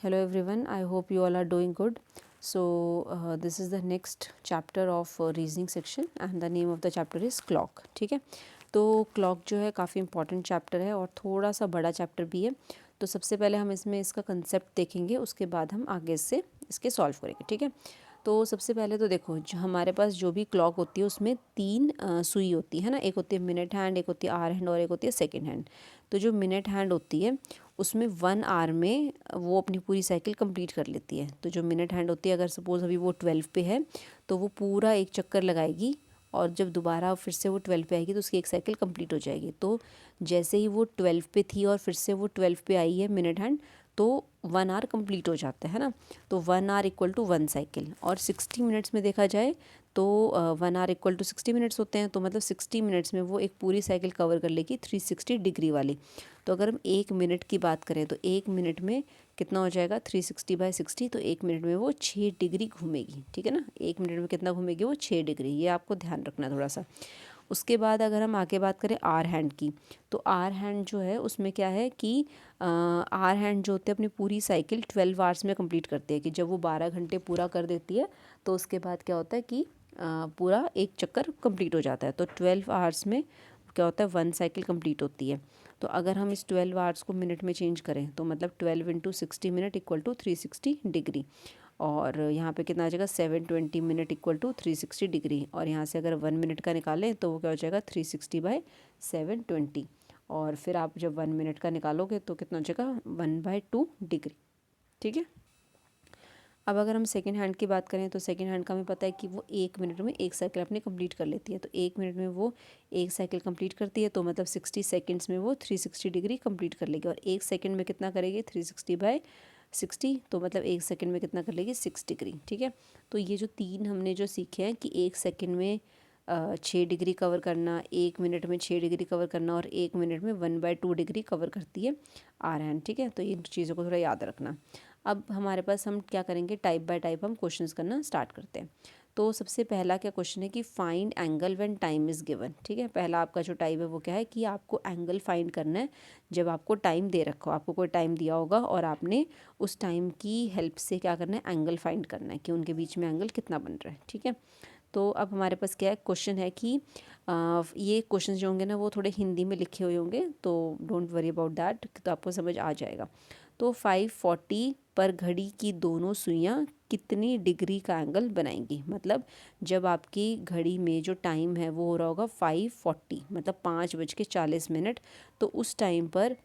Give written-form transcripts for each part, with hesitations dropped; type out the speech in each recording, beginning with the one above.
Hello everyone, I hope you all are doing good. So this is the next chapter of reasoning section and the name of the chapter is clock. ठीक है, तो clock जो है काफ़ी important chapter है और थोड़ा सा बड़ा chapter भी है. तो सबसे पहले हम इसमें इसका concept देखेंगे, उसके बाद हम आगे से इसके solve करेंगे. ठीक है, तो सबसे पहले तो देखो जो हमारे पास जो भी क्लॉक होती है उसमें तीन सुई होती है ना. एक होती है मिनट हैंड, एक होती है आवर हैंड और एक होती है सेकंड हैंड. तो जो मिनट हैंड होती है उसमें 1 आवर में वो अपनी पूरी साइकिल कंप्लीट कर लेती है. तो जो मिनट हैंड होती है, अगर सपोज़ अभी वो 12 पे है तो वो पूरा एक चक्कर लगाएगी और जब दोबारा फिर से वो 12 पे आएगी तो उसकी एक साइकिल कंप्लीट हो जाएगी. तो जैसे ही वो 12 पे थी और फिर से वो 12 पे आई है मिनट हैंड, तो 1 आवर कंप्लीट हो जाता है ना. तो 1 आवर इक्वल टू 1 साइकिल. और 60 मिनट्स में देखा जाए तो 1 आवर इक्वल टू 60 मिनट्स होते हैं. तो मतलब 60 मिनट्स में वो एक पूरी साइकिल कवर कर लेगी 360 डिग्री वाली. तो अगर हम 1 मिनट की बात करें तो 1 मिनट में कितना हो जाएगा 360/60. तो 1 मिनट में वो 6 डिग्री घूमेगी. ठीक है ना, 1 मिनट में कितना घूमेगी वो 6 डिग्री. ये आपको ध्यान रखना थोड़ा सा. उसके बाद अगर हम आगे बात करें आर हैंड की, तो आर हैंड जो है उसमें क्या है कि आर हैंड जो होते हैं अपनी पूरी साइकिल 12 आवर्स में कंप्लीट करते हैं. कि जब वो 12 घंटे पूरा कर देती है तो उसके बाद क्या होता है कि पूरा एक चक्कर कंप्लीट हो जाता है. तो 12 आवर्स में क्या होता है 1 साइकिल कंप्लीट होती है. तो अगर हम इस 12 आवर्स को मिनट में चेंज करें तो मतलब 12 into 60 minute equal to 360 degree. और यहाँ पे कितना आ जाएगा 720 मिनट इक्वल टू 360 डिग्री. और यहाँ से अगर 1 मिनट का निकालें तो वो क्या हो जाएगा 360/720. और फिर आप जब 1 मिनट का निकालोगे तो कितना हो जाएगा 1/2 डिग्री. ठीक है, अब अगर हम सेकेंड हैंड की बात करें तो सेकेंड हैंड का हमें पता है कि वो 1 मिनट में एक साइकिल अपनी कंप्लीट कर लेती है. तो 1 मिनट में वो एक साइकिल कंप्लीट करती है तो मतलब 60 सेकेंड्स में वो 360 डिग्री कंप्लीट कर लेगी. और एक सेकंड में कितना करेगी 360/60. तो मतलब एक सेकंड में कितना कर लेगी 6 डिग्री. ठीक है, तो ये जो तीन हमने जो सीखे हैं कि एक सेकंड में 6 डिग्री कवर करना, 1 मिनट में 6 डिग्री कवर करना और 1 मिनट में 1/2 डिग्री कवर करती है आर हैंड. ठीक है, तो इन चीज़ों को थोड़ा याद रखना. अब हमारे पास हम क्या करेंगे टाइप बाय टाइप हम क्वेश्चंस करना स्टार्ट करते हैं. तो सबसे पहला क्या क्वेश्चन है कि find angle when time is given. ठीक है, पहला आपका जो टाइप है वो क्या है कि आपको एंगल फाइंड करना है जब आपको टाइम दे रखा हो. आपको कोई टाइम दिया होगा और आपने उस टाइम की हेल्प से क्या करना है एंगल फाइंड करना है कि उनके बीच में एंगल कितना बन रहा है. ठीक है, तो अब हमारे पास क्या है क्वेश्चन है कि ये क्वेश्चन जो होंगे ना वो थोड़े हिंदी में लिखे हुए होंगे तो डोंट वरी अबाउट दैट, तो आपको समझ आ जाएगा. तो 540 पर घड़ी की दोनों सुइयां कितनी डिग्री का एंगल बनाएंगी. मतलब जब आपकी घड़ी में जो टाइम है वो हो रहा होगा 540 मतलब 5:40. तो उस टाइम पर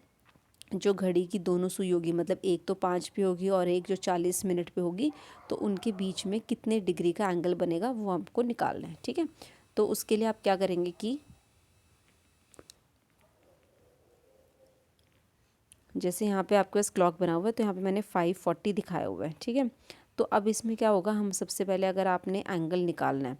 जो घड़ी की दोनों सुई होगी मतलब एक तो 5 पे होगी और एक जो 40 मिनट पे होगी, तो उनके बीच में कितने डिग्री का एंगल बनेगा वो आपको निकालना है. ठीक है, तो उसके लिए आप क्या करेंगे कि जैसे यहाँ पे आपके पास क्लॉक बना हुआ है तो यहाँ पे मैंने 540 दिखाया हुआ है. ठीक है, तो अब इसमें क्या होगा, हम सबसे पहले अगर आपने एंगल निकालना है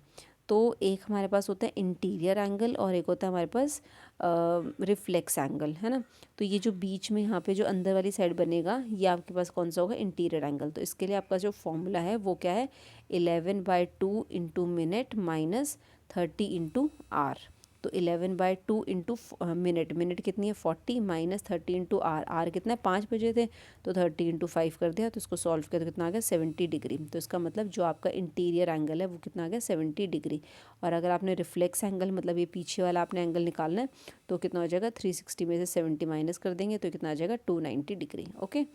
तो एक हमारे पास होता है इंटीरियर एंगल और एक होता है हमारे पास रिफ्लेक्स एंगल, है ना. तो ये जो बीच में यहाँ पे जो अंदर वाली साइड बनेगा ये आपके पास कौन सा होगा इंटीरियर एंगल. तो इसके लिए आपका जो फॉर्मूला है वो क्या है 11/2 into minute minus 30 into R. तो 11/2 इंटू मिनट, मिनट कितनी है 40 माइनस 30 इंटू आर. आर कितना है 5 बजे थे तो 30 इंटू 5 कर दिया तो इसको सॉल्व किया तो कितना आ गया 70 डिग्री. तो इसका मतलब जो आपका इंटीरियर एंगल है वो कितना आ गया 70 डिग्री. और अगर आपने रिफ्लेक्स एंगल मतलब ये पीछे वाला आपने एंगल निकालना है तो कितना हो जाएगा 360 में से 70 माइनस कर देंगे तो कितना आ जाएगा 290 डिग्री. ओके,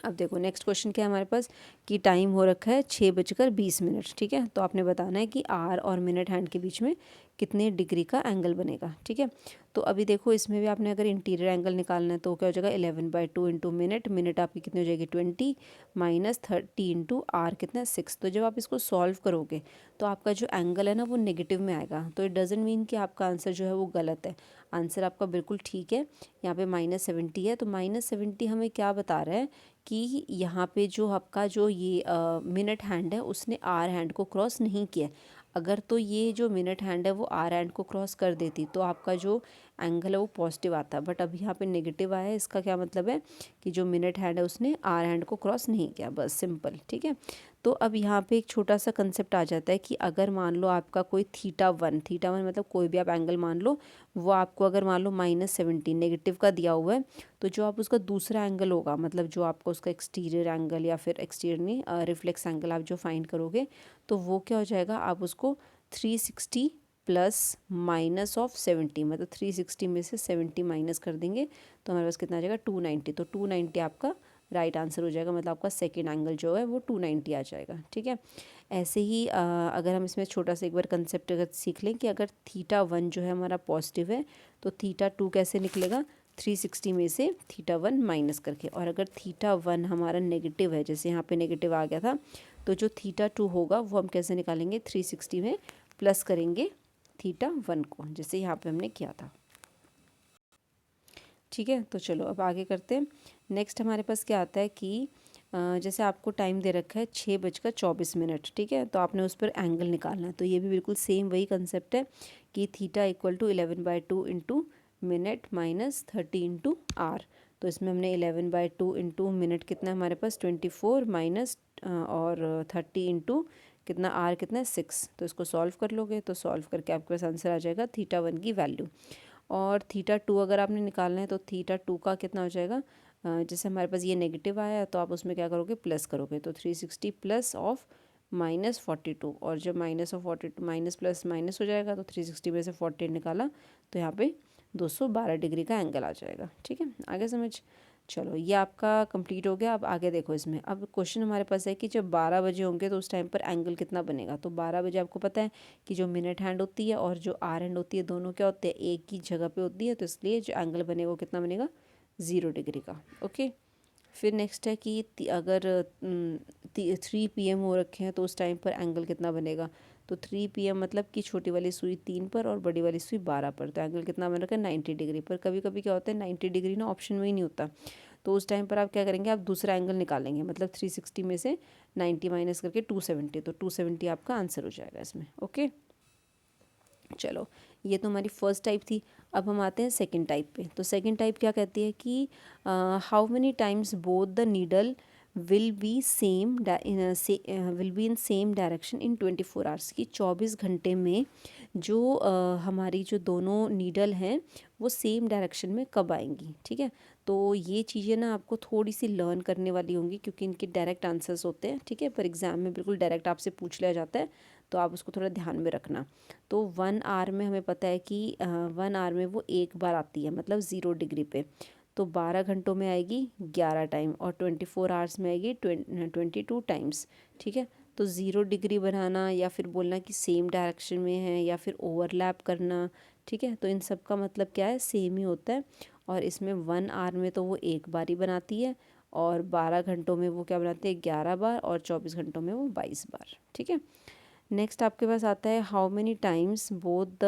अब देखो नेक्स्ट क्वेश्चन क्या है हमारे पास कि टाइम हो रखा है 6:20. ठीक है, तो आपने बताना है कि आर और मिनट हैंड के बीच में कितने डिग्री का एंगल बनेगा. ठीक है, तो अभी देखो इसमें भी आपने अगर इंटीरियर एंगल निकालना है तो क्या हो जाएगा 11/2 इंटू मिनट, मिनट आपकी कितनी हो जाएगी 20 माइनस 30 इंटू आर कितना 6. तो जब आप इसको सॉल्व करोगे तो आपका जो एंगल है ना वो नेगेटिव में आएगा. तो इट डजेंट मीन कि आपका आंसर जो है वो गलत है. आंसर आपका बिल्कुल ठीक है. यहाँ पे -70 है तो -70 हमें क्या बता रहा है कि यहाँ पे जो आपका जो ये मिनट हैंड है उसने आर हैंड को क्रॉस नहीं किया. अगर तो ये जो मिनट हैंड है वो आर हैंड को क्रॉस कर देती तो आपका जो एंगल है वो पॉजिटिव आता है, बट अब यहाँ पे नेगेटिव आया है। इसका क्या मतलब है कि जो मिनट हैंड है उसने आर हैंड को क्रॉस नहीं किया, बस सिंपल। ठीक है, तो अब यहाँ पे एक छोटा सा कंसेप्ट आ जाता है कि अगर मान लो आपका कोई थीटा वन मतलब कोई भी आप एंगल मान लो, वो आपको अगर मान लो -17 नेगेटिव का दिया हुआ है, तो जो आप उसका दूसरा एंगल होगा, मतलब जो आपको उसका एक्सटीरियर एंगल या फिर एक्सटीरियर नहीं रिफ्लेक्स एंगल आप जो फाइंड करोगे, तो वो क्या हो जाएगा, आप उसको 360 प्लस माइनस ऑफ 70, मतलब 360 में से 70 माइनस कर देंगे तो हमारे पास कितना आ जाएगा 290। तो 290 आपका राइट आंसर हो जाएगा, मतलब आपका सेकेंड एंगल जो है वो 290 आ जाएगा। ठीक है, ऐसे ही अगर हम इसमें छोटा सा एक बार कंसेप्ट अगर सीख लें कि अगर थीटा वन जो है हमारा पॉजिटिव है तो थीटा टू कैसे निकलेगा, 360 में से थीटा वन माइनस करके। और अगर थीटा वन हमारा नेगेटिव है, जैसे यहाँ पे नेगेटिव आ गया था, तो जो थीटा टू होगा वो हम कैसे निकालेंगे, 360 में प्लस करेंगे थीटा वन को, जैसे यहाँ पे हमने किया था। ठीक है, तो चलो अब आगे करते हैं। नेक्स्ट हमारे पास क्या आता है कि जैसे आपको टाइम दे रखा है 6:24। ठीक है, तो आपने उस पर एंगल निकालना है। तो ये भी बिल्कुल सेम वही कंसेप्ट है कि theta equal to 11/2 into minute minus 30 into R. तो इसमें हमने 11/2 इंटू मिनट कितना है हमारे पास 24 माइनस और 30 इंटू कितना आर कितना है 6। तो इसको सॉल्व कर लोगे तो सॉल्व करके आपके पास आंसर आ जाएगा थीटा वन की वैल्यू। और थीटा टू अगर आपने निकालना है तो थीटा टू का कितना हो जाएगा, जैसे हमारे पास ये नेगेटिव आया है तो आप उसमें क्या करोगे, प्लस करोगे। तो 360 प्लस ऑफ -42, और जब minus of 42 minus plus minus हो जाएगा तो 360 में से 48 निकाला तो यहाँ पे 212 डिग्री का एंगल आ जाएगा। ठीक है, आगे समझ। चलो ये आपका कंप्लीट हो गया। अब आगे देखो, इसमें अब क्वेश्चन हमारे पास है कि जब 12 बजे होंगे तो उस टाइम पर एंगल कितना बनेगा। तो 12 बजे आपको पता है कि जो मिनट हैंड होती है और जो आर हैंड होती है दोनों क्या होते हैं, एक ही जगह पे होती है, तो इसलिए जो एंगल बनेगा वो कितना बनेगा, 0 डिग्री का। ओके, फिर नेक्स्ट है कि अगर 3 PM हो रखे हैं तो उस टाइम पर एंगल कितना बनेगा। तो 3 PM मतलब कि छोटी वाली सुई 3 पर और बड़ी वाली सुई 12 पर, तो एंगल कितना बन रखा है 90 डिग्री पर। कभी कभी क्या होता है 90 डिग्री ना ऑप्शन में ही नहीं होता, तो उस टाइम पर आप क्या करेंगे, आप दूसरा एंगल निकालेंगे, मतलब 360 में से 90 माइनस करके 270, तो 270 आपका आंसर हो जाएगा इसमें। ओके, चलो ये तो हमारी फर्स्ट टाइप थी। अब हम आते हैं सेकंड टाइप पे। तो सेकंड टाइप क्या कहती है कि how many times both the needle will be in same direction in 24 hours, की 24 घंटे में जो हमारी जो दोनों नीडल हैं वो सेम डायरेक्शन में कब आएंगी। ठीक है, तो ये चीज़ें ना आपको थोड़ी सी लर्न करने वाली होंगी क्योंकि इनके डायरेक्ट आंसर्स होते हैं। ठीक है, पर एग्ज़ाम में बिल्कुल डायरेक्ट आपसे पूछ लिया जाता है, तो आप उसको थोड़ा ध्यान में रखना। तो 1 आवर में हमें पता है कि 1 आवर में वो एक बार आती है, मतलब 0 डिग्री पे। तो 12 घंटों में आएगी 11 टाइम, और 24 आवर्स में आएगी 22 टाइम्स। ठीक है, तो 0 डिग्री बनाना या फिर बोलना कि सेम डायरेक्शन में है या फिर ओवरलैप करना, ठीक है, तो इन सब का मतलब क्या है, सेम ही होता है। और इसमें 1 आवर में तो वो एक बार ही बनाती है, और 12 घंटों में वो क्या बनाती है 11 बार, और 24 घंटों में वो 22 बार। ठीक है, नेक्स्ट आपके पास आता है how many times both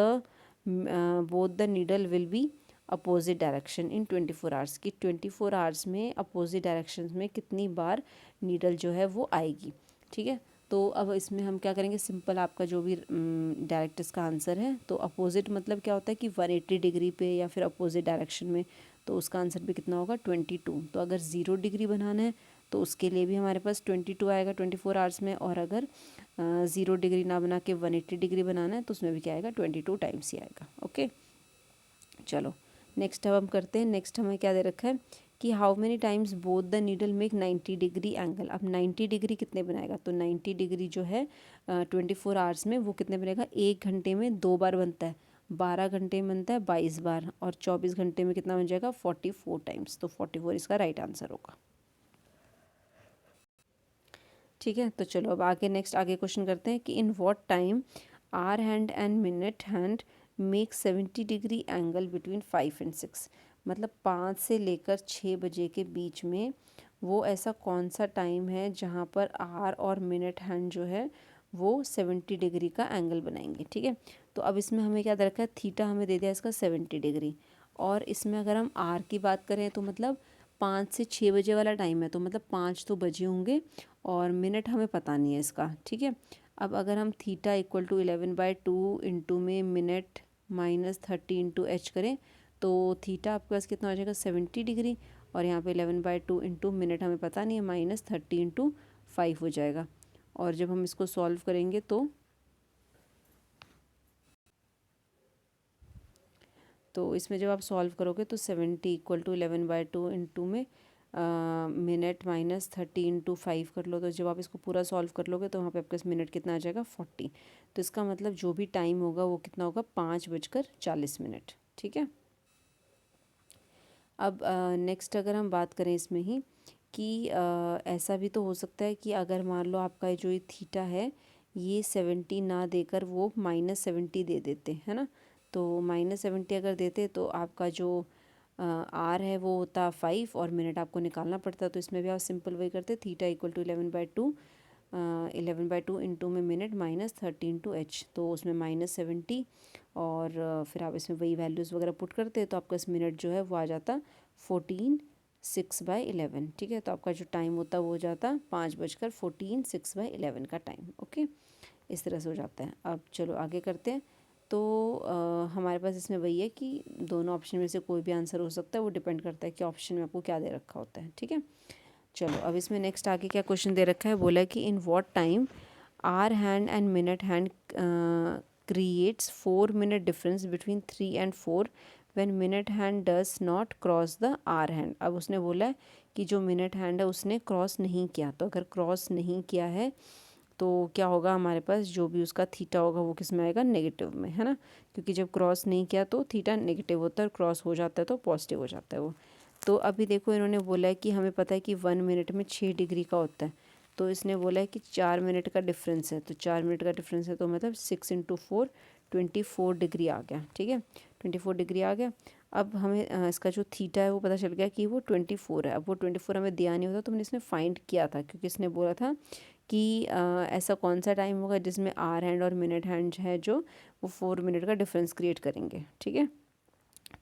the needle will be opposite direction in 24 hours, की 24 आवर्स में अपोजिट डायरेक्शन में कितनी बार नीडल जो है वो आएगी। ठीक है, तो अब इसमें हम क्या करेंगे, सिंपल आपका जो भी डायरेक्ट इसका आंसर है, तो अपोजिट मतलब क्या होता है कि 180 डिग्री पे या फिर अपोजिट डायरेक्शन में, तो उसका आंसर भी कितना होगा 22। तो अगर 0 डिग्री बनाना है तो उसके लिए भी हमारे पास 22 आएगा 24 आवर्स में, और अगर 0 डिग्री ना बना के 180 डिग्री बनाना है तो उसमें भी क्या आएगा 22 टाइम्स ही आएगा। ओके, चलो नेक्स्ट अब हम करते हैं। नेक्स्ट हमें क्या दे रखा है कि how many times both the needle make 90 degree angle. अब 90 डिग्री कितने बनाएगा, तो 90 डिग्री जो है 24 आवर्स में वो कितने बनेगा, 1 घंटे में 2 बार बनता है, 12 घंटे में बनता है 22 बार, और 24 घंटे में कितना बन जाएगा 44 टाइम्स। तो 44 इसका राइट आंसर होगा। ठीक है, तो चलो अब आगे क्वेश्चन करते हैं कि in what time are hand and minute hand make 70 degree angle between 5 and 6, मतलब 5 से लेकर 6 बजे के बीच में वो ऐसा कौन सा टाइम है जहाँ पर आर और मिनट हैंड जो है वो 70 डिग्री का एंगल बनाएंगे। ठीक है, तो अब इसमें हमें क्या दे रखा है, थीटा हमें दे दिया इसका 70 डिग्री, और इसमें अगर हम आर की बात करें तो मतलब 5 से 6 बजे वाला टाइम है, तो मतलब 5 तो बजे होंगे, और मिनट हमें पता नहीं है इसका। ठीक है, अब अगर हम थीटा इक्वल टू 11/2 इंटू में मिनट माइनस 30 इंटू एच करें तो थीटा आपके पास कितना हो जाएगा 70 डिग्री, और यहाँ पे 11/2 इंटू मिनट हमें पता नहीं है, -30 इंटू 5 हो जाएगा। और जब हम इसको सॉल्व करेंगे तो इसमें जब आप सॉल्व करोगे तो 70 इक्वल टू 11/2 इंटू में मिनट -30 इंटू 5 कर लो, तो जब आप इसको पूरा सॉल्व कर लोगे तो वहाँ पे आपके मिनट कितना आ जाएगा 40। तो इसका मतलब जो भी टाइम होगा वो कितना होगा 5:40। ठीक है। अब नेक्स्ट अगर हम बात करें इसमें ही कि ऐसा भी तो हो सकता है कि अगर मान लो आपका जो ये थीटा है ये 70 ना देकर वो -70 दे देते है ना। तो -70 अगर देते तो आपका जो आर है वो होता 5 और मिनट आपको निकालना पड़ता। तो इसमें भी आप सिंपल वही करते, थीटा इक्वल टू 11/2 इंटू में मिनट -30 इंटू एच, तो उसमें -70 और फिर आप इसमें वही वैल्यूज़ वगैरह पुट करते तो आपका इस मिनट जो है वो आ जाता 14/6/11। ठीक है। तो आपका जो टाइम होता वो हो जाता 5:14 का टाइम। ओके, इस तरह से हो जाता है। अब चलो आगे करते हैं। तो हमारे पास इसमें वही है कि दोनों ऑप्शन में से कोई भी आंसर हो सकता है, वो डिपेंड करता है कि ऑप्शन में आपको क्या दे रखा होता है। ठीक है। चलो अब इसमें नेक्स्ट आगे क्या क्वेश्चन दे रखा है, बोला है कि in what time hour hand and minute hand creates 4 minute difference between 3 and 4 when minute hand does not cross the hour hand। अब उसने बोला है कि जो मिनट हैंड है उसने क्रॉस नहीं किया, तो अगर क्रॉस नहीं किया है तो क्या होगा, हमारे पास जो भी उसका थीटा होगा वो किस में आएगा, नेगेटिव में, है ना। क्योंकि जब क्रॉस नहीं किया तो थीटा नेगेटिव होता है और क्रॉस हो जाता है तो पॉजिटिव हो जाता है वो। तो अभी देखो इन्होंने बोला है कि हमें पता है कि 1 मिनट में 6 डिग्री का होता है, तो इसने बोला है कि 4 मिनट का डिफरेंस है, तो 4 मिनट का डिफरेंस है तो मतलब 6 इंटू 4 24 डिग्री आ गया। ठीक है, 24 डिग्री आ गया। अब हमें इसका जो थीटा है वो पता चल गया कि वो 24 है। अब वो 24 हमें दिया नहीं होता तो मैंने इसमें फाइंड किया था, क्योंकि इसने बोला था कि ऐसा कौन सा टाइम होगा जिसमें आवर हैंड और मिनट हैंड है जो वो 4 मिनट का डिफरेंस क्रिएट करेंगे। ठीक है।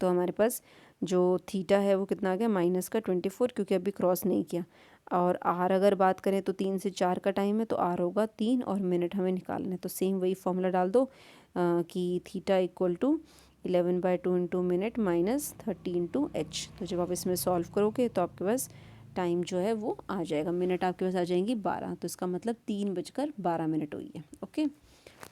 तो हमारे पास जो थीटा है वो कितना आ गया -24, क्योंकि अभी क्रॉस नहीं किया। और आर अगर बात करें तो 3 से 4 का टाइम है, तो आर होगा 3 और मिनट हमें निकालना है। तो सेम वही फॉर्मूला डाल दो कि theta equal to 11/2 into minute -30 into H. तो जब आप इसमें सॉल्व करोगे तो आपके पास टाइम जो है वो आ जाएगा, मिनट आपके पास आ जाएंगी 12, तो इसका मतलब 3:12 हुई है। ओके,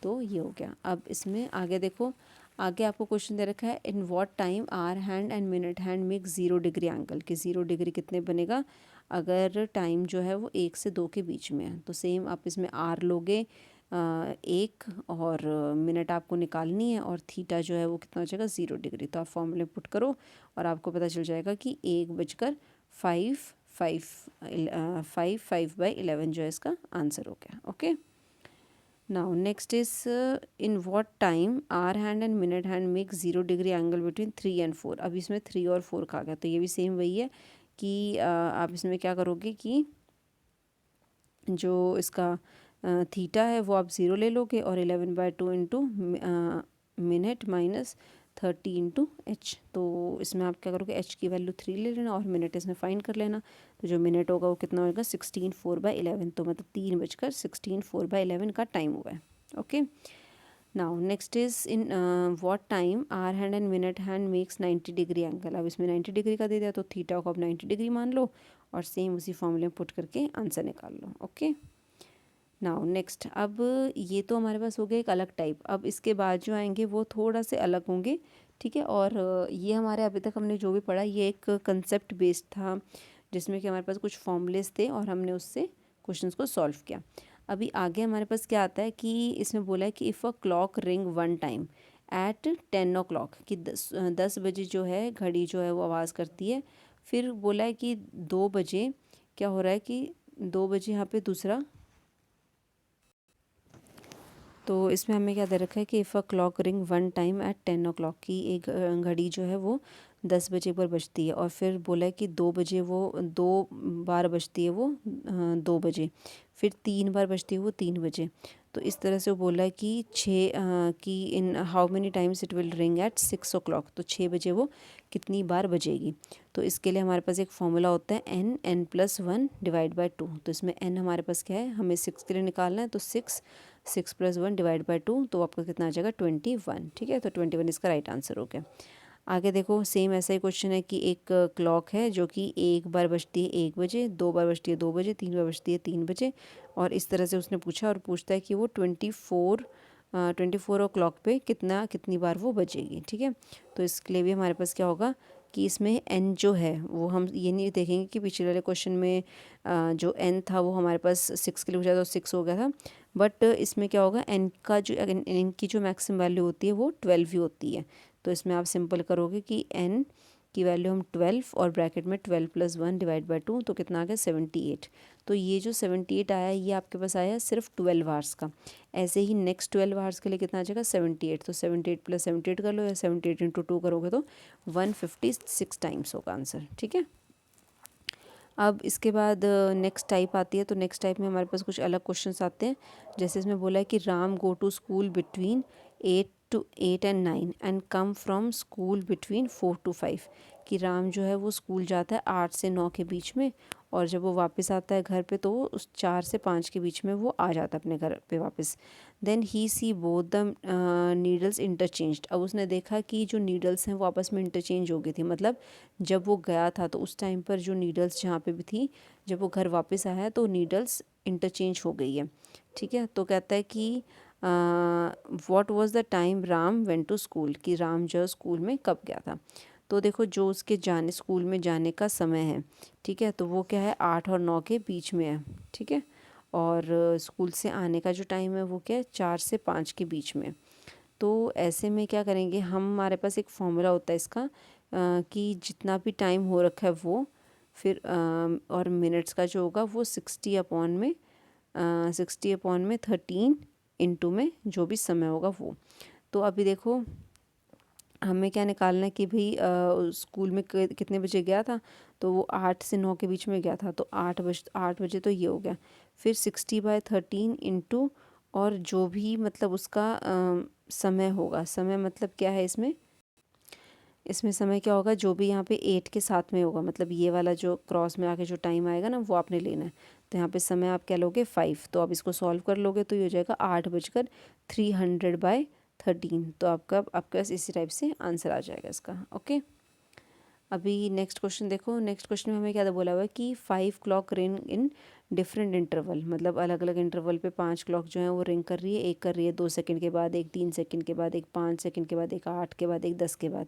तो ये हो गया। अब इसमें आगे देखो, आगे आपको क्वेश्चन दे रखा है in what time hour hand and minute hand make 0 degree angle, कि 0 डिग्री कितने बनेगा अगर टाइम जो है वो 1 से 2 के बीच में है। तो सेम आप इसमें आर लोगे 1 और मिनट आपको निकालनी है, और थीटा जो है वो कितना हो जाएगा 0 डिग्री। तो आप फॉर्मूले पुट करो और आपको पता चल जाएगा कि 1:5 जो है इसका आंसर हो गया। Okay, now next is in what time hour hand and minute hand make 0 degree angle between 3 and 4। अब इसमें 3 और 4 का आ गया, तो ये भी सेम वही है कि आप इसमें क्या करोगे कि जो इसका थीटा है वो आप 0 ले लोगे और 11/2 इंटू मिनट -30 इंटू एच। तो इसमें आप क्या करोगे, एच की वैल्यू 3 ले लेना और मिनट इसमें फाइंड कर लेना। तो जो मिनट होगा वो कितना होगा 16/4/11, तो मतलब 3:16/4/11 का टाइम हुआ है। Okay, now next is in what time hour hand and minute hand makes 90 degree angle. अब इसमें 90 डिग्री का दे दिया तो थीटा को आप 90 डिग्री मान लो और सेम उसी फॉर्मूले में पुट करके आंसर निकाल लो। ओके, नाउ नेक्स्ट, अब ये तो हमारे पास हो गया एक अलग टाइप। अब इसके बाद जो आएंगे वो थोड़ा से अलग होंगे। ठीक है, और ये हमारे अभी तक हमने जो भी पढ़ा ये एक कंसेप्ट बेस्ड था, जिसमें कि हमारे पास कुछ फॉर्मूलेस थे और हमने उससे क्वेश्चंस को सॉल्व किया। अभी आगे हमारे पास क्या आता है कि इसमें बोला है कि if a clock ring 1 time at 10 o'clock, कि 10 बजे जो है घड़ी जो है वो आवाज़ करती है। फिर बोला है कि 2 बजे क्या हो रहा है कि 2 बजे यहाँ पे दूसरा, तो इसमें हमें क्या दे रखा है कि if a clock ring 1 time at 10 o'clock, की एक घड़ी जो है वो 10 बजे पर बजती है। और फिर बोला है कि 2 बजे वो 2 बार बजती है वो 2 बजे, फिर 3 बार बजती है वो 3 बजे। तो इस तरह से वो बोला है कि कि in how many times it will ring at 6 o'clock, तो 6 बजे वो कितनी बार बजेगी। तो इसके लिए हमारे पास एक फॉर्मूला होता है n+1 /2। तो इसमें n हमारे पास क्या है, हमें 6 के लिए निकालना है, तो 6 + 1 /2, तो आपका कितना आ जाएगा 21। ठीक है, तो 21 इसका राइट आंसर हो गया। आगे देखो सेम ऐसा ही क्वेश्चन है कि एक क्लॉक है जो कि एक बार बजती है 1 बजे, 2 बार बजती है 2 बजे, 3 बार बजती है 3 बजे, और इस तरह से उसने पूछा और पूछता है कि वो 24 ओ क्लॉक पे कितनी बार वो बजेगी। ठीक है, तो इसके लिए भी हमारे पास क्या होगा कि इसमें n जो है वो हम ये नहीं देखेंगे कि पिछले वाले क्वेश्चन में जो n था वो हमारे पास 6 के लिए पूछा था तो 6 हो गया था, बट इसमें क्या होगा n की जो मैक्सिमम वैल्यू होती है वो 12 ही होती है। तो इसमें आप सिंपल करोगे कि n की वैल्यू हम 12 और ब्रैकेट में 12 + 1 डिवाइड बाई 2, तो कितना आ गया 78। तो ये जो 78 आया ये आपके पास आया सिर्फ 12 आवर्स का। ऐसे ही नेक्स्ट 12 आवर्स के लिए कितना आ जाएगा 78, तो 78 + 78 कर लो, या 78 × 2 करोगे तो 156 टाइम्स होगा आंसर। ठीक है, अब इसके बाद नेक्स्ट टाइप आती है। तो नेक्स्ट टाइप में हमारे पास कुछ अलग क्वेश्चंस आते हैं। जैसे इसमें बोला है कि Ram go to school between 8 and 9 and come from school between 4 to 5, कि राम जो है वो स्कूल जाता है 8 से 9 के बीच में, और जब वो वापस आता है घर पे तो वो उस 4 से 5 के बीच में वो आ जाता है अपने घर पे वापस। Then he see both the needles interchanged. अब उसने देखा कि जो नीडल्स हैं वो आपस में इंटरचेंज हो गई थी, मतलब जब वो गया था तो उस टाइम पर जो नीडल्स जहाँ पे भी थी, जब वो घर वापस आया है तो नीडल्स इंटरचेंज हो गई है। ठीक है, तो कहता है कि what was the time Ram went to school, कि राम जो स्कूल में कब गया था। तो देखो जो उसके स्कूल में जाने का समय है, ठीक है, तो वो क्या है 8 और 9 के बीच में है। ठीक है, और स्कूल से आने का जो टाइम है वो क्या है 4 से 5 के बीच में। तो ऐसे में क्या करेंगे हम, हमारे पास एक फॉर्मूला होता है इसका कि जितना भी टाइम हो रखा है वो फिर और मिनट्स का जो होगा वो 60/13 इंटू में जो भी समय होगा वो। तो अभी देखो हमें क्या निकालना है कि भाई स्कूल में कितने बजे गया था, तो वो 8 से 9 के बीच में गया था, तो 8 बजे तो ये हो गया। फिर 60/13 इंटू और जो भी मतलब उसका समय होगा, समय मतलब क्या है इसमें समय क्या होगा जो भी यहाँ पे 8 के साथ में होगा, मतलब ये वाला जो क्रॉस में आके जो टाइम आएगा ना वो आपने लेना है। तो यहाँ पे समय आप क्या लोगे 5, तो आप इसको सॉल्व कर लोगे तो ये हो जाएगा 8 बजकर 300/13। तो आपके पास इसी टाइप से आंसर आ जाएगा इसका। ओके, अभी नेक्स्ट क्वेश्चन देखो। नेक्स्ट क्वेश्चन में हमें क्या बोला हुआ है कि 5 clock ring in different interval, मतलब अलग अलग इंटरवल पे 5 क्लॉक जो है वो रिंग कर रही है। एक कर रही है 2 सेकंड के बाद, एक 3 सेकंड के बाद, एक 5 सेकंड के बाद, एक 8 के बाद, एक 10 के बाद।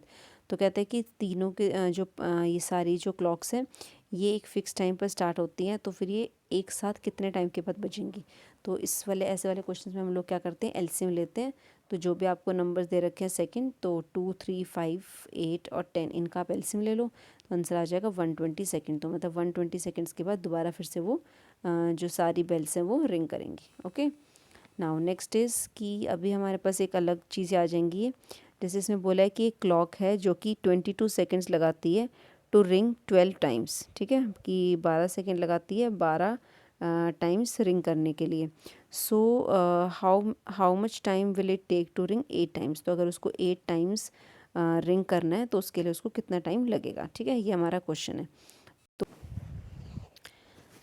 तो कहते हैं कि तीनों के ये सारी जो क्लॉक्स हैं ये एक फ़िक्स टाइम पर स्टार्ट होती हैं, तो फिर ये एक साथ कितने टाइम के बाद बजेंगी। तो ऐसे वाले क्वेश्चन में हम लोग क्या करते हैं एलसीएम लेते हैं। तो जो भी आपको नंबर्स दे रखे हैं सेकंड, तो 2, 3, 5, 8 और 10 इनका आप एलसीएम ले लो, तो आंसर आ जाएगा 120 सेकंड। तो मतलब 120 सेकंड्स के बाद दोबारा फिर से वो जो सारी बेल्स हैं वो रिंग करेंगी। ओके, नाउ नेक्स्ट इज़ कि अभी हमारे पास एक अलग चीज़ें आ जाएंगी। जैसे इसमें बोला है कि एक क्लॉक है जो कि 22 सेकंड्स लगाती है टू रिंग 12 टाइम्स। ठीक है, कि 12 सेकंड लगाती है 12 टाइम्स रिंग करने के लिए। So how much time will it take to ring 8 times. तो अगर उसको 8 टाइम्स रिंग करना है तो उसके लिए उसको कितना टाइम लगेगा। ठीक है, ये हमारा क्वेश्चन है।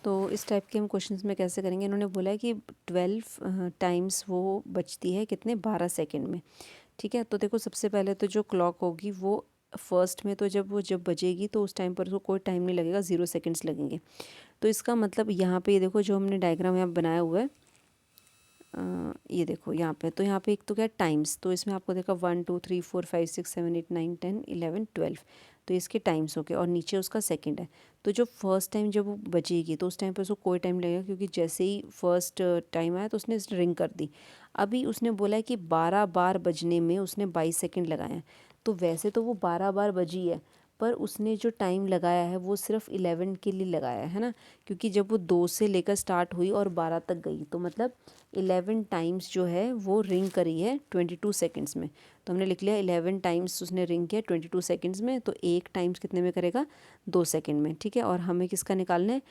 तो इस टाइप के हम क्वेश्चंस में कैसे करेंगे, इन्होंने बोला है कि 12 टाइम्स वो बचती है कितने 12 सेकंड में। ठीक है, तो देखो सबसे पहले तो जो क्लॉक होगी वो फर्स्ट में, तो जब बजेगी तो उस टाइम पर उसको कोई टाइम नहीं लगेगा, 0 सेकंड्स लगेंगे। तो इसका मतलब यहाँ पे ये देखो जो हमने डायग्राम यहाँ बनाया हुआ है, ये देखो यहाँ पे, तो यहाँ पे एक तो क्या टाइम्स, तो इसमें आपको देखा 1, 2, 3, 4, 5, 6, 7, 8, 9, 10, 11, 12, तो इसके टाइम्स हो गए, और नीचे उसका सेकंड है। तो जो फर्स्ट टाइम जब वो बजेगी तो उस टाइम पे उसको कोई टाइम लगेगा, क्योंकि जैसे ही फर्स्ट टाइम आया तो उसने रिंग कर दी। अभी उसने बोला है कि 12 बार बजने में उसने 22 सेकंड लगाए हैं। तो वैसे तो वो 12 बार बजी है, पर उसने जो टाइम लगाया है वो सिर्फ 11 के लिए लगाया है ना, क्योंकि जब वो 2 से लेकर स्टार्ट हुई और 12 तक गई, तो मतलब 11 टाइम्स जो है वो रिंग करी है 22 सेकंड्स में। तो हमने लिख लिया 11 टाइम्स उसने रिंग किया 22 सेकंड्स में, तो एक टाइम्स कितने में करेगा 2 सेकंड में। ठीक है, और हमें किसका निकालना है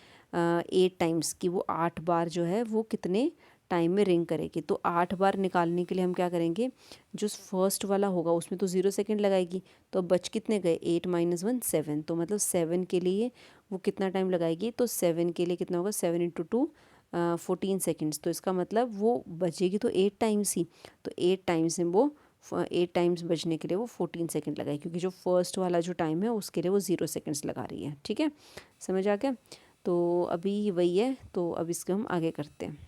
8 टाइम्स, कि वो 8 बार जो है वो कितने टाइम में रिंग करेगी। तो 8 बार निकालने के लिए हम क्या करेंगे, जो फर्स्ट वाला होगा उसमें तो 0 सेकंड लगाएगी, तो बच कितने गए 8 - 1 7, तो मतलब 7 के लिए वो कितना टाइम लगाएगी, तो 7 के लिए कितना होगा 7 × 2 14 सेकंड्स। तो इसका मतलब वो बचेगी तो 8 टाइम्स ही, तो 8 टाइम्स में वो 8 टाइम्स बजने के लिए वो 14 सेकंड लगाएगी, क्योंकि जो फर्स्ट वाला जो टाइम है उसके लिए वो 0 सेकंड्स लगा रही है। ठीक है, समझ आ गया। तो अभी वही है, तो अब इसको हम आगे करते हैं।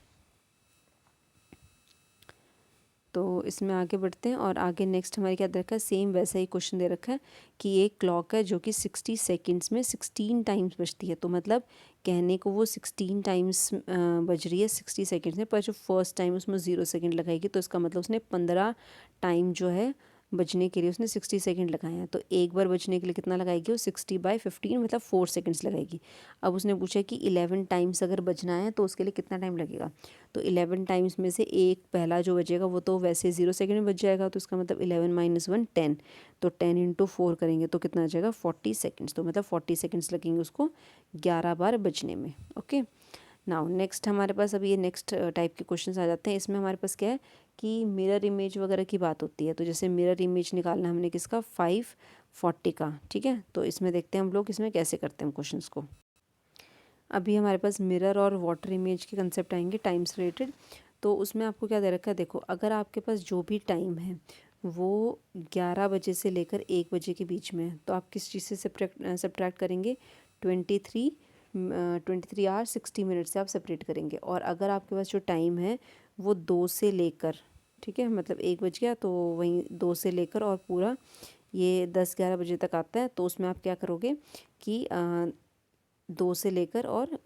तो इसमें आगे बढ़ते हैं और आगे नेक्स्ट हमारे क्या दे रखा है, सेम वैसा ही क्वेश्चन दे रखा है कि एक क्लॉक है जो कि 60 सेकंड्स में 16 टाइम्स बजती है। तो मतलब कहने को वो 16 टाइम्स बज रही है 60 सेकंड्स में, पर जो फर्स्ट टाइम उसमें 0 सेकंड लगाएगी, तो इसका मतलब उसने 15 टाइम जो है बजने के लिए उसने 60 सेकंड लगाए हैं। तो एक बार बजने के लिए कितना लगाएगी वो 60/15 मतलब 4 सेकंड्स लगाएगी। अब उसने पूछा कि 11 टाइम्स अगर बजना है तो उसके लिए कितना टाइम लगेगा। तो 11 टाइम्स में से एक पहला जो बजेगा वो तो वैसे 0 सेकंड में बज जाएगा, तो इसका मतलब 11 - 1 10। तो 10 × 4 करेंगे तो कितना आ जाएगा 40 सेकंड्स। तो मतलब 40 सेकंड्स लगेंगे उसको 11 बार बजने में। ओके, नाउ नेक्स्ट हमारे पास अभी ये नेक्स्ट टाइप के क्वेश्चंस आ जाते हैं। इसमें हमारे पास क्या है कि मिरर इमेज वगैरह की बात होती है। तो जैसे मिरर इमेज निकालना हमने किसका 540 का। ठीक है, तो इसमें देखते हैं हम लोग इसमें कैसे करते हैं क्वेश्चंस को। अभी हमारे पास मिरर और वाटर इमेज के कंसेप्ट आएंगे टाइम्स रिलेटेड। तो उसमें आपको क्या दे रखा है, देखो अगर आपके पास जो भी टाइम है वो 11 बजे से लेकर 1 बजे के बीच में है, तो आप किस चीज़ से सब्ट्रैक्ट करेंगे, 23 आवर 60 मिनट से आप सेपरेट करेंगे। और अगर आपके पास जो टाइम है वो 2 से लेकर, ठीक है, मतलब 1 बज गया तो वहीं 2 से लेकर और पूरा ये 10-11 बजे तक आता है, तो उसमें आप क्या करोगे कि 2 से लेकर और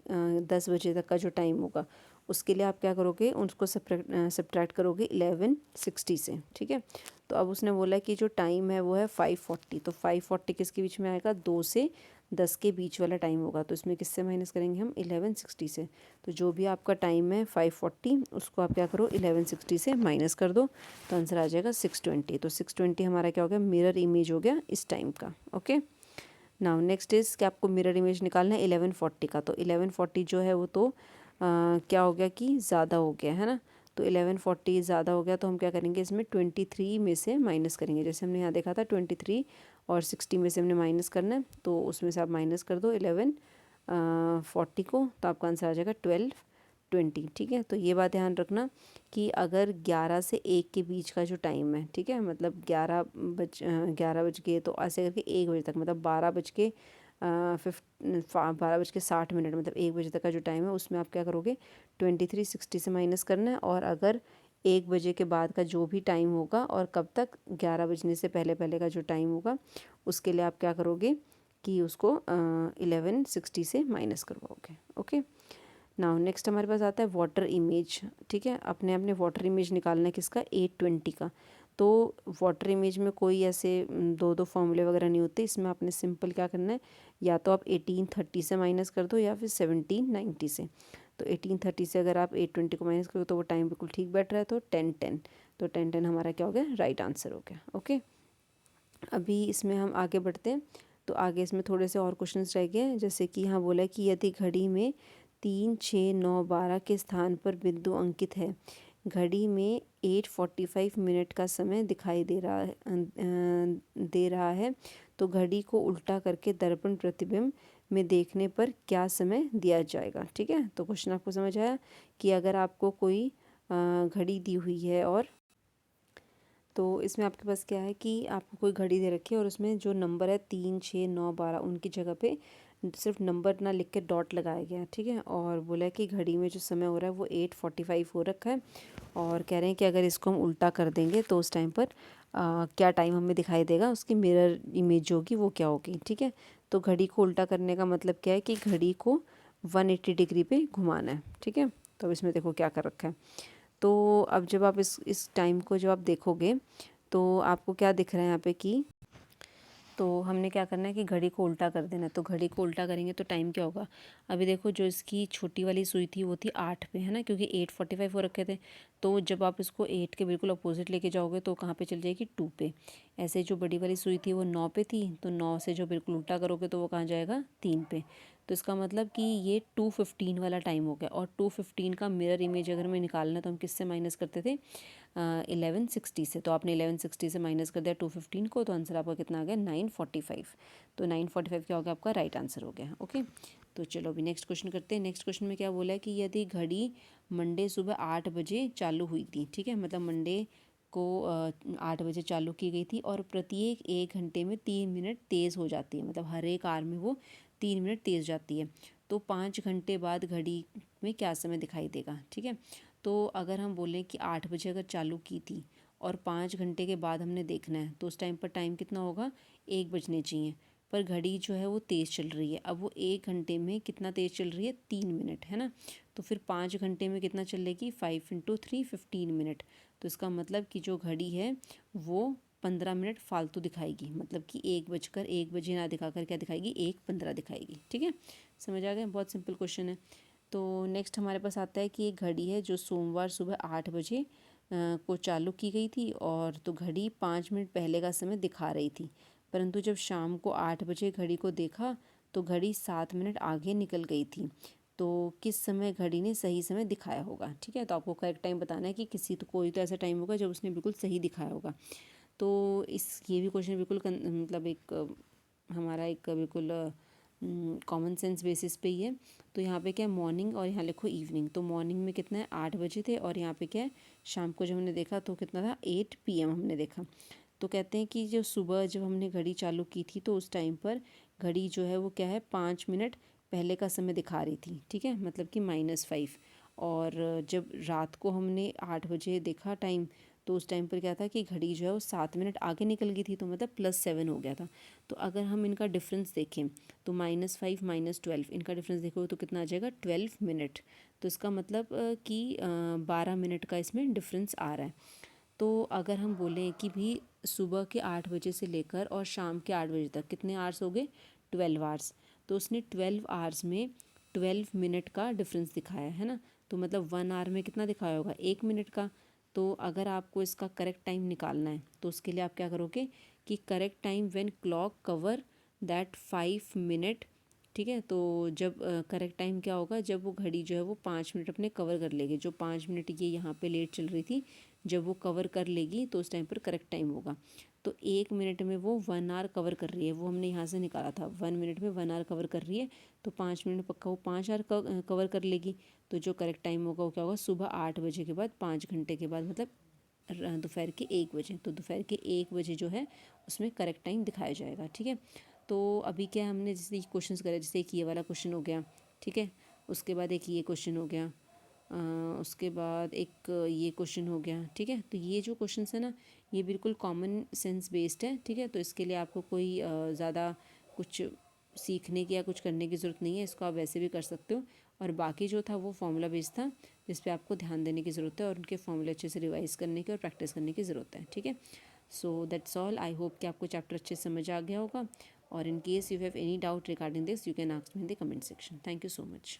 10 बजे तक का जो टाइम होगा उसके लिए आप क्या करोगे, उसको सब्ट्रैक्ट करोगे 1160 से। ठीक है, तो अब उसने बोला कि जो टाइम है वो है 540। तो 540 किसके बीच में आएगा, 2 से 10 के बीच वाला टाइम होगा। तो इसमें किससे माइनस करेंगे हम, 1160 से। तो जो भी आपका टाइम है 540 उसको आप क्या करो 1160 से माइनस कर दो, तो आंसर आ जाएगा 620। तो 620 हमारा क्या हो गया, मिरर इमेज हो गया इस टाइम का। ओके, नाउ नेक्स्ट इज़ कि आपको मिरर इमेज निकालना है 1140 का। तो 1140 जो है वो तो क्या हो गया कि ज़्यादा हो गया है ना। तो 1140 ज़्यादा हो गया तो हम क्या करेंगे, इसमें 23 में से माइनस करेंगे। जैसे हमने यहाँ देखा था 23 और 60 में से हमने माइनस करना है, तो उसमें से आप माइनस कर दो 1140 को, तो आपका आंसर आ जाएगा 1220। ठीक है, तो ये बात ध्यान रखना कि अगर 11 से 1 के बीच का जो टाइम है, ठीक है, मतलब 11 बज के तो ऐसे करके 1 बजे तक, मतलब 12:60 मतलब 1 बजे तक का जो टाइम है उसमें आप क्या करोगे 2360 से माइनस करना है। और अगर 1 बजे के बाद का जो भी टाइम होगा और कब तक 11 बजने से पहले पहले का जो टाइम होगा उसके लिए आप क्या करोगे कि उसको 1160 से माइनस करवाओगे। ओके, नाउ नेक्स्ट हमारे पास आता है वाटर इमेज। ठीक है, अपने अपने वाटर इमेज निकालना है किसका, 820 का। तो वाटर इमेज में कोई ऐसे दो दो फॉर्मूले वगैरह नहीं होते, इसमें आपने सिंपल क्या करना है, या तो आप 1830 से माइनस कर दो या फिर 1790 से। तो 1830 से अगर आप 820 को माइनस करो तो वो टाइम बिल्कुल ठीक बैठ रहा है, तो 1010। तो 1010 हमारा क्या हो गया, राइट आंसर हो गया। ओके, अभी इसमें हम आगे बढ़ते हैं। तो आगे इसमें थोड़े से और क्वेश्चंस रह गए, जैसे कि यहाँ बोला है कि यदि घड़ी में 3, 6, 9, 12 के स्थान पर बिंदु अंकित है, घड़ी में 8:45 मिनट का समय दिखाई दे रहा है, तो घड़ी को उल्टा करके दर्पण प्रतिबिंब में देखने पर क्या समय दिया जाएगा। ठीक है, तो क्वेश्चन आपको समझ आया कि अगर आपको कोई घड़ी दी हुई है और तो इसमें आपके पास क्या है कि आपको कोई घड़ी दे रखी है और उसमें जो नंबर है 3, 6, 9, 12 उनकी जगह पे सिर्फ नंबर ना लिख के डॉट लगाया गया है। ठीक है, और बोला है कि घड़ी में जो समय हो रहा है वो 8:45 हो रखा है, और कह रहे हैं कि अगर इसको हम उल्टा कर देंगे तो उस टाइम पर क्या टाइम हमें दिखाई देगा, उसकी मिरर इमेज जो होगी वो क्या होगी। ठीक है, तो घड़ी को उल्टा करने का मतलब क्या है कि घड़ी को 180 डिग्री पे घुमाना है। ठीक है, तो अब इसमें देखो क्या कर रखा है। तो अब जब आप इस टाइम को जब आप देखोगे तो आपको क्या दिख रहा है यहाँ पे कि, तो हमने क्या करना है कि घड़ी को उल्टा कर देना है। तो घड़ी को उल्टा करेंगे तो टाइम क्या होगा, अभी देखो जो इसकी छोटी वाली सुई थी वो थी 8 पे, है ना, क्योंकि 8:45 हो रखे थे। तो जब आप इसको 8 के बिल्कुल अपोजिट लेके जाओगे तो कहाँ पे चल जाएगी, 2 पे। ऐसे जो बड़ी वाली सुई थी वो 9 पे थी, तो 9 से जो बिल्कुल उल्टा करोगे तो वो कहाँ जाएगा, 3 पे। तो इसका मतलब कि ये 2:15 वाला टाइम हो गया। और 2:15 का मिरर इमेज अगर हमें निकालना तो हम किससे माइनस करते थे, 1160 से। तो आपने 1160 से माइनस कर दिया 2:15 को, तो आंसर आपका कितना आ गया, 9:45। तो 9:45 क्या हो गया, आपका राइट आंसर हो गया। ओके, तो चलो अभी नेक्स्ट क्वेश्चन करते हैं। नेक्स्ट क्वेश्चन में क्या बोला है कि यदि घड़ी मंडे सुबह 8 बजे चालू हुई थी, ठीक है, मतलब मंडे को 8 बजे चालू की गई थी और प्रत्येक 1 घंटे में 3 मिनट तेज़ हो जाती है, मतलब हर एक आवर में वो 3 मिनट तेज़ जाती है। तो 5 घंटे बाद घड़ी में क्या समय दिखाई देगा, ठीक है। तो अगर हम बोलें कि 8 बजे अगर चालू की थी और 5 घंटे के बाद हमने देखना है तो उस टाइम पर टाइम कितना होगा, 1 बजने चाहिए, पर घड़ी जो है वो तेज़ चल रही है। अब वो 1 घंटे में कितना तेज़ चल रही है, 3 मिनट, है ना। तो फिर 5 घंटे में कितना चलेगी, 5 × 3 15 मिनट। तो इसका मतलब कि जो घड़ी है वो 15 मिनट फालतू दिखाएगी, मतलब कि 1 बजे ना दिखाकर क्या दिखाएगी, 1:15 दिखाएगी, ठीक है। समझ आ गया, बहुत सिंपल क्वेश्चन है। तो नेक्स्ट हमारे पास आता है कि एक घड़ी है जो सोमवार सुबह 8 बजे को चालू की गई थी और तो घड़ी 5 मिनट पहले का समय दिखा रही थी, परंतु जब शाम को 8 बजे घड़ी को देखा तो घड़ी 7 मिनट आगे निकल गई थी। तो किस समय घड़ी ने सही समय दिखाया होगा, ठीक है। तो आपको करेक्ट टाइम बताना है कि कोई तो ऐसा टाइम होगा जब उसने बिल्कुल सही दिखाया होगा। तो ये भी क्वेश्चन बिल्कुल मतलब हमारा एक बिल्कुल कॉमन सेंस बेसिस पे ही है। तो यहाँ पे क्या है, मॉर्निंग, और यहाँ लिखो इवनिंग। तो मॉर्निंग में कितना है, 8 बजे थे, और यहाँ पे क्या है, शाम को जब हमने देखा तो कितना था, 8 PM हमने देखा। तो कहते हैं कि जो सुबह जब हमने घड़ी चालू की थी तो उस टाइम पर घड़ी जो है वो क्या है, 5 मिनट पहले का समय दिखा रही थी, ठीक है, मतलब कि -5। और जब रात को हमने 8 बजे देखा टाइम तो उस टाइम पर क्या था कि घड़ी जो है वो 7 मिनट आगे निकल गई थी, तो मतलब +7 हो गया था। तो अगर हम इनका डिफरेंस देखें तो -5 -12 इनका डिफरेंस देखो तो कितना आ जाएगा, 12 मिनट। तो इसका मतलब कि 12 मिनट का इसमें डिफरेंस आ रहा है। तो अगर हम बोलें कि भी सुबह के 8 बजे से लेकर और शाम के 8 बजे तक कितने आवर्स हो गए, 12 आवर्स। तो उसने 12 आवर्स में 12 मिनट का डिफरेंस दिखाया है ना। तो मतलब 1 आवर में कितना दिखाया होगा, 1 मिनट का। तो अगर आपको इसका करेक्ट टाइम निकालना है तो उसके लिए आप क्या करोगे कि correct time when clock cover that 5 minute, ठीक है। तो जब करेक्ट टाइम क्या होगा, जब वो घड़ी जो है वो 5 मिनट अपने कवर कर लेगी, जो 5 मिनट ये यहाँ पे लेट चल रही थी, जब वो कवर कर लेगी तो उस टाइम पर करेक्ट टाइम होगा। तो 1 मिनट में वो 1 आवर कवर कर रही है, वो हमने यहाँ से निकाला था, 1 मिनट में 1 आवर कवर कर रही है। तो 5 मिनट में पक्का वो 5 आवर कवर कर लेगी। तो जो करेक्ट टाइम होगा वो क्या होगा, सुबह 8 बजे के बाद 5 घंटे के बाद, मतलब दोपहर के 1 बजे। तो दोपहर के 1 बजे जो है उसमें करेक्ट टाइम दिखाया जाएगा, ठीक है। तो अभी क्या हमने जैसे क्वेश्चंस करे, जैसे एक ये वाला क्वेश्चन हो गया, ठीक है, उसके बाद एक ये क्वेश्चन हो गया, उसके बाद एक ये क्वेश्चन हो गया, ठीक है। तो ये जो क्वेश्चंस है ना, ये बिल्कुल कॉमन सेंस बेस्ड है, ठीक है। तो इसके लिए आपको कोई ज़्यादा कुछ सीखने की या कुछ करने की ज़रूरत नहीं है, इसको आप वैसे भी कर सकते हो। और बाकी जो था वो फॉर्मूला बेस्ड था, जिस पे आपको ध्यान देने की ज़रूरत है और उनके फॉर्मूले अच्छे से रिवाइज़ करने की और प्रैक्टिस करने की ज़रूरत है, ठीक है। So that's all. I hope कि आपको चैप्टर अच्छे से समझ आ गया होगा, और in case you have any doubt regarding this you can ask me in the comment section. Thank you so much.